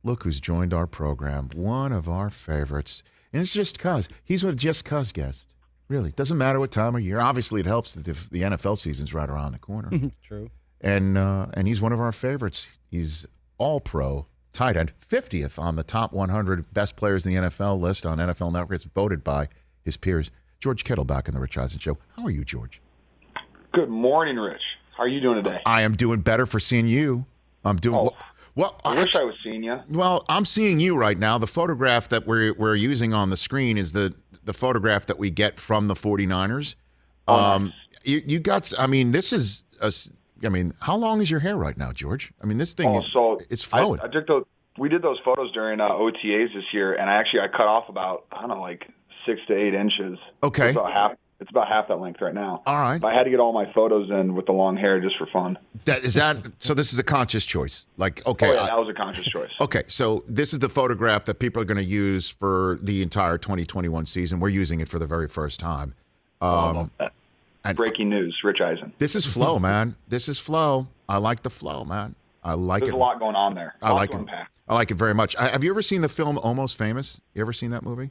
Look who's joined our program. One of our favorites. And it's just cuz. He's a just cuz guest. Really. Doesn't matter what time of year. Obviously, it helps that the NFL season's right around the corner. True. And he's one of our favorites. He's all-pro tight end, 50th on the top 100 best players in the NFL list on NFL Network. It's voted by his peers. George Kittle back in the Rich Eisen Show. How are you, George? Good morning, Rich. How are you doing today? I am doing better for seeing you. I'm doing well. I wish I was seeing you. Well, I'm seeing you right now. The photograph that we're using on the screen is the photograph that we get from the 49ers. Nice. You got. I mean, this is. How long is your hair right now, George? I mean, this thing. It's flowing. We did those photos during OTAs this year, and I cut off about 6 to 8 inches. Okay. It's about half that length right now. All right. But I had to get all my photos in with the long hair just for fun. So this is a conscious choice. Like, okay. Oh, yeah, that was a conscious choice. Okay, so this is the photograph that people are going to use for the entire 2021 season. We're using it for the very first time. Breaking news, Rich Eisen. This is flow, man. This is flow. I like the flow, man. I like it. There's a lot going on there. I like it. I like it very much. Have you ever seen the film Almost Famous? You ever seen that movie?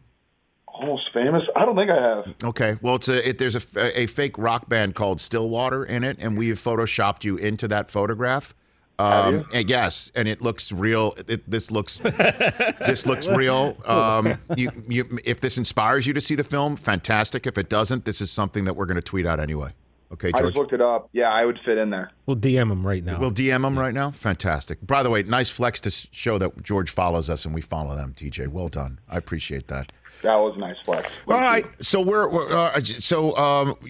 Almost Famous? I don't think I have. Okay. Well, there's a fake rock band called Stillwater in it, and we have photoshopped you into that photograph. Have you? And yes, and it looks real. This looks real. If this inspires you to see the film, fantastic. If it doesn't, this is something that we're going to tweet out anyway. Okay, George? I just looked it up. Yeah, I would fit in there. We'll DM him right now. We'll DM him right now? Fantastic. By the way, nice flex to show that George follows us and we follow them, TJ. Well done. I appreciate that. That was a nice flex. All right. So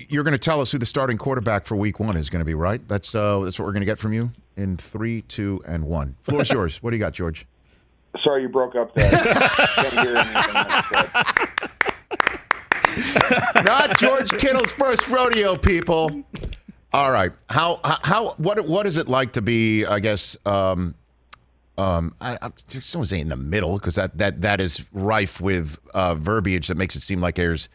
you're going to tell us who the starting quarterback for Week 1 is going to be, right? That's what we're going to get from you in 3, 2, and 1. Floor's yours. What do you got, George? Sorry, you broke up there. Can't hear anything that said. Not George Kittle's first rodeo, people. All right. What is it like to be, I guess, I just want to say in the middle, because that is rife with verbiage that makes it seem like there's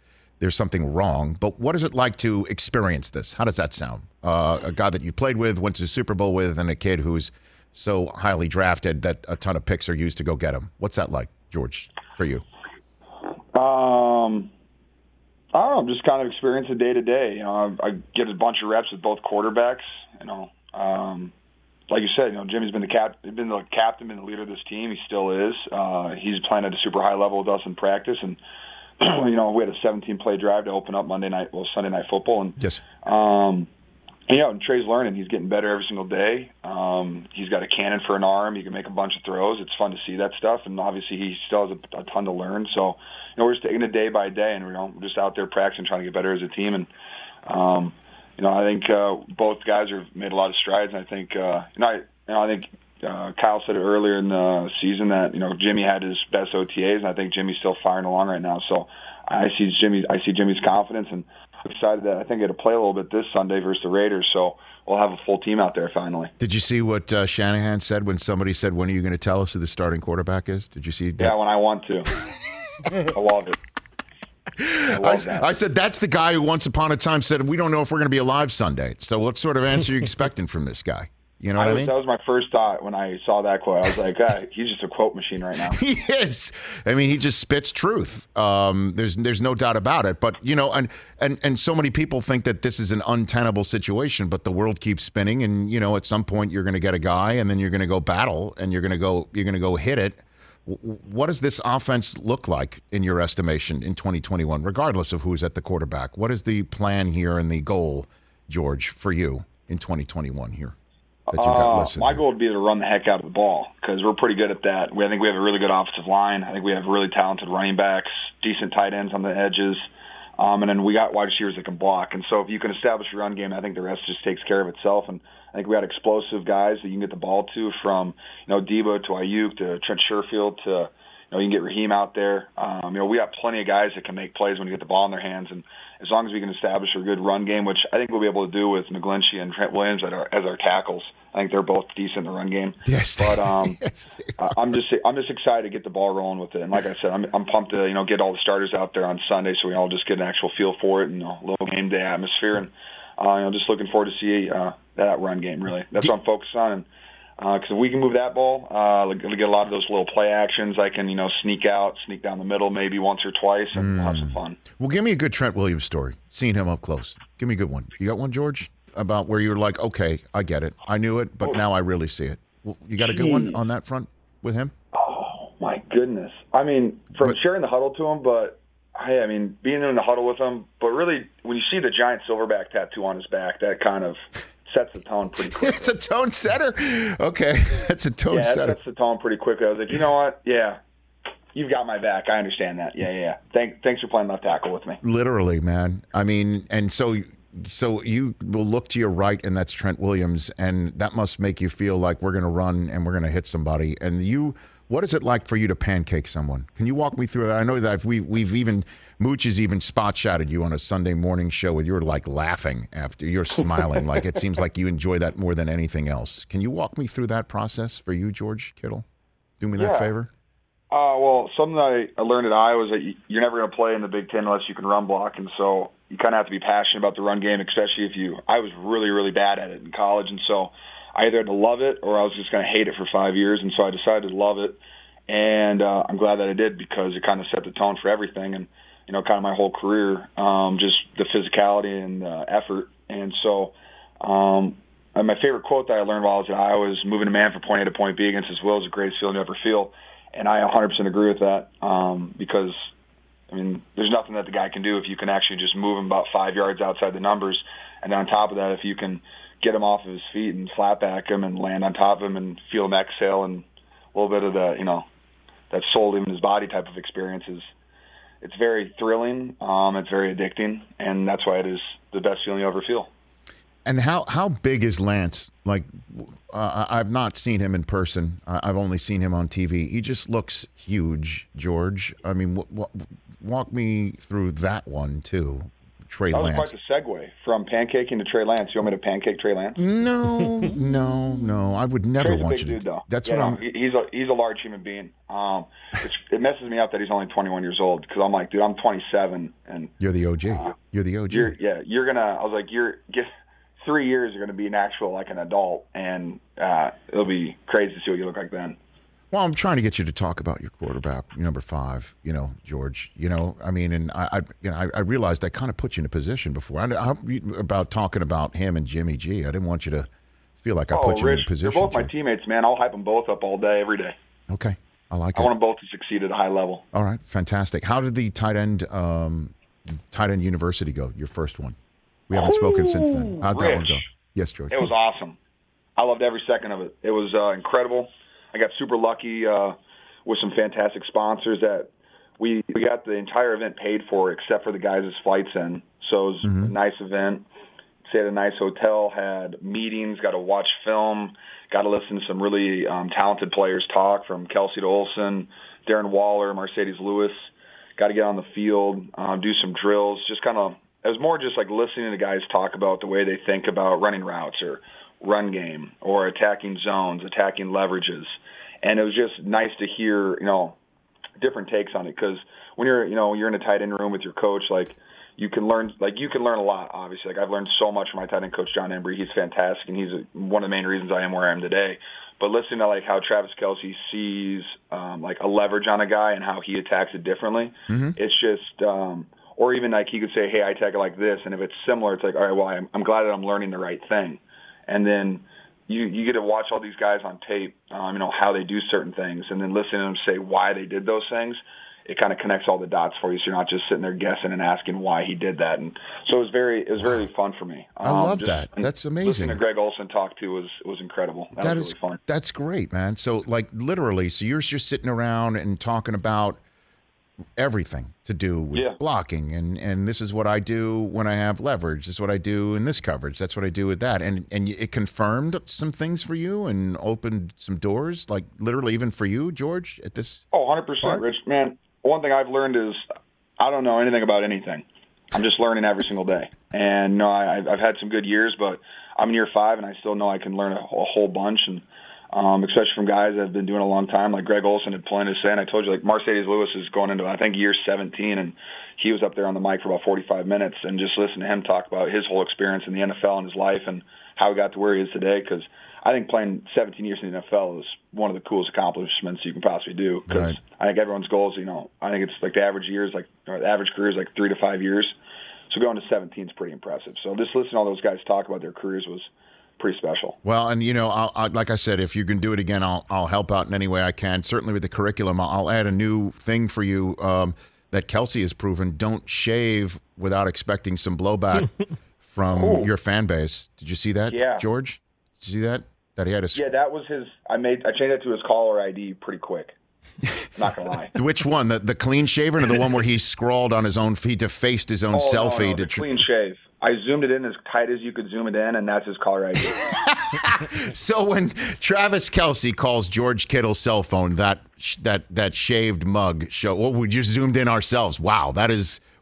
something wrong. But what is it like to experience this? How does that sound? A guy that you played with, went to the Super Bowl with, and a kid who's so highly drafted that a ton of picks are used to go get him. What's that like, George, for you? I don't know. I'm just kind of experiencing day to day. I get a bunch of reps with both quarterbacks. Like you said, Jimmy's been the captain, been the leader of this team. He still is. He's playing at a super high level with us in practice, and we had a 17-play drive to open up Sunday Night Football, and yes. And Trey's learning. He's getting better every single day. He's got a cannon for an arm. He can make a bunch of throws. It's fun to see that stuff, and obviously he still has a ton to learn. So, we're just taking it day by day, and we're just out there practicing, trying to get better as a team. And I think both guys have made a lot of strides. And I think Kyle said it earlier in the season that Jimmy had his best OTAs, and I think Jimmy's still firing along right now. So I see Jimmy's confidence, and I'm excited that I think it'll play a little bit this Sunday versus the Raiders. So we'll have a full team out there finally. Did you see what Shanahan said when somebody said, "When are you going to tell us who the starting quarterback is?" Did you see that? Yeah, when I want to. I love it. I said, that's the guy who once upon a time said, we don't know if we're going to be alive Sunday. So what sort of answer are you expecting from this guy? You know what I mean? That was my first thought when I saw that quote. I was like, he's just a quote machine right now. He is. I mean, he just spits truth. There's no doubt about it. But, and so many people think that this is an untenable situation, but the world keeps spinning. And, at some point you're going to get a guy and then you're going to go battle and you're going to go hit it. What does this offense look like in your estimation in 2021, regardless of who's at the quarterback? What is the plan here and the goal, George, for you in 2021 here that you've got listed? My goal would be to run the heck out of the ball because we're pretty good at that. I think we have a really good offensive line. I think we have really talented running backs, decent tight ends on the edges, and then we got wide receivers that can block. And so if you can establish your run game, I think the rest just takes care of itself. And I think we got explosive guys that you can get the ball to, from Debo to Ayuk to Trent Sherfield to you can get Raheem out there. We got plenty of guys that can make plays when you get the ball in their hands, and as long as we can establish a good run game, which I think we'll be able to do with McGlinchey and Trent Williams as our tackles. I think they're both decent in the run game. Yes, but I'm just excited to get the ball rolling with it. And like I said, I'm pumped to get all the starters out there on Sunday so we all just get an actual feel for it and a little game day atmosphere. And just looking forward to see that run game. Really, that's what I'm focused on. And Because if we can move that ball, we get a lot of those little play actions. I can, sneak out, sneak down the middle maybe once or twice, and we'll have some fun. Well, give me a good Trent Williams story, seeing him up close. Give me a good one. You got one, George, about where you're like, okay, I get it. I knew it, but now I really see it. Well, you got a good one on that front with him? Oh, my goodness. I mean, sharing the huddle to him, but being in the huddle with him, but really when you see the giant silverback tattoo on his back, that kind of sets the tone pretty quickly. It's a tone setter? Okay, that's a tone setter. Yeah, that sets the tone pretty quickly. I was like, you know what? Yeah, you've got my back. I understand that. Yeah. Thanks for playing left tackle with me. Literally, man. I mean, and so you will look to your right, and that's Trent Williams, and that must make you feel like we're going to run and we're going to hit somebody. And what is it like for you to pancake someone? Can you walk me through that? I know that Mooch has even spot shotted you on a Sunday morning show where you're like laughing after you're smiling. Like it seems like you enjoy that more than anything else. Can you walk me through that process for you, George Kittle? Do me that favor. Well, something I learned at Iowa is that you're never going to play in the Big Ten unless you can run block, and so you kind of have to be passionate about the run game, especially I was really, really bad at it in college, and so I either had to love it or I was just going to hate it for 5 years, and so I decided to love it, and I'm glad that I did because it kind of set the tone for everything, and kind of my whole career, just the physicality and the effort, and so and my favorite quote that I learned while I was at Iowa is moving a man from point A to point B against his will is the greatest feeling you ever feel. And I 100% agree with that because, there's nothing that the guy can do if you can actually just move him about 5 yards outside the numbers. And on top of that, if you can get him off of his feet and flat back him and land on top of him and feel him exhale and a little bit of the, that soul in his body type of experiences, it's very thrilling. It's very addicting. And that's why it is the best feeling you ever feel. And how big is Lance? Like, I've not seen him in person. I've only seen him on TV. He just looks huge, George. I mean, walk me through that one, too. Trey Lance. That was quite the segue from pancaking to Trey Lance. You want me to pancake Trey Lance? No. I would never Trey's want a big you dude, to. Though. That's yeah, what I'm. He's a large human being. It messes me up that he's only 21 years old because I'm like, dude, I'm 27, and you're the OG. You're the OG. You're gonna. I was like, 3 years you're gonna be an adult, and it'll be crazy to see what you look like then. Well, I'm trying to get you to talk about your quarterback, number 5, George. And I realized I kind of put you in a position before. About talking about him and Jimmy G. I didn't want you to feel like I put you Rich, in a position. They're both my teammates, man. I'll hype them both up all day, every day. Okay, I like it. I want them both to succeed at a high level. All right, fantastic. How did the tight end university go? Your first one. We haven't spoken since then. How'd that one go? Yes, George. It was awesome. I loved every second of it. It was incredible. I got super lucky with some fantastic sponsors that we got the entire event paid for except for the guys' flights in. So it was a nice event. Stayed at a nice hotel, had meetings, got to watch film, got to listen to some really talented players talk, from Kelce to Olsen, Darren Waller, Mercedes Lewis. Got to get on the field, do some drills, just kind of. It was more just like listening to guys talk about the way they think about running routes or run game or attacking zones, attacking leverages. And it was just nice to hear, different takes on it. Because when you're in a tight end room with your coach, you can learn a lot, obviously. I've learned so much from my tight end coach, John Embry. He's fantastic, and he's one of the main reasons I am where I am today. But listening to how Travis Kelce sees a leverage on a guy and how he attacks it differently, it's just or even he could say, hey, I attack it like this, and if it's similar, it's like, all right, well, I'm glad that I'm learning the right thing. And then you get to watch all these guys on tape, how they do certain things, and then listen to them say why they did those things. It kind of connects all the dots for you, so you're not just sitting there guessing and asking why he did that. And so it was very fun for me. I love that. That's amazing. Listening to Greg Olsen talk too was incredible. That was really fun. That's great, man. So literally, so you're just sitting around and talking about everything to do with blocking, and this is what I do when I have leverage. This is what I do in this coverage. That's what I do with that. And it confirmed some things for you and opened some doors, literally even for you, George, at this. 100%, Rich. Man, one thing I've learned is I don't know anything about anything. I'm just learning every single day. And I've had some good years, but I'm in year 5, and I still know I can learn a whole bunch. And especially from guys that have been doing it a long time. Like Greg Olson had plenty to say, and I told you, like Mercedes Lewis is going into, I think, year 17, and he was up there on the mic for about 45 minutes, and just listen to him talk about his whole experience in the NFL and his life and how he got to where he is today, because I think playing 17 years in the NFL is one of the coolest accomplishments you can possibly do, because right. I think everyone's goal is, I think it's like the average career is like 3 to 5 years. So going to 17 is pretty impressive. So just listening to all those guys talk about their careers was pretty special. Well, and I'll, like I said, if you can do it again, I'll help out in any way I can. Certainly with the curriculum, I'll add a new thing for you that Kelce has proven: don't shave without expecting some blowback from your fan base. Did you see that, George? Did you see that? That he had a that was his. I changed it to his caller ID pretty quick. Not gonna lie. Which one? The clean shaven or the one where he scrawled on his own? He defaced his own selfie. No, the clean shave. I zoomed it in as tight as you could zoom it in, and that's his caller ID. So when Travis Kelce calls George Kittle's cell phone that shaved mug show, well, we just zoomed in ourselves. Wow,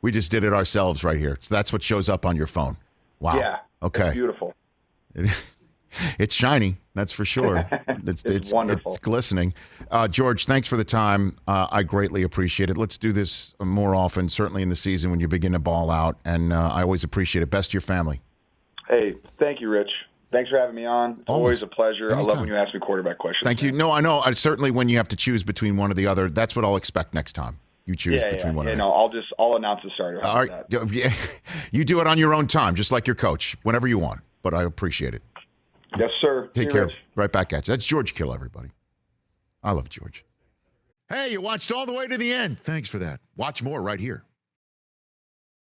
we just did it ourselves right here. So that's what shows up on your phone. Wow. Yeah. Okay. It's beautiful. It's shiny, that's for sure. It's wonderful. It's glistening. George, thanks for the time. I greatly appreciate it. Let's do this more often, certainly in the season when you begin to ball out. And I always appreciate it. Best to your family. Hey, thank you, Rich. Thanks for having me on. It's always a pleasure. Anytime. I love when you ask me quarterback questions. Thank you. No, I know. Certainly when you have to choose between one or the other, that's what I'll expect next time. You choose between one or the other. I'll announce the starter. All right. Yeah. You do it on your own time, just like your coach, whenever you want. But I appreciate it. Yes, sir. Take care. Right back at you. That's George Kittle, everybody. I love George. Hey, you watched all the way to the end. Thanks for that. Watch more right here.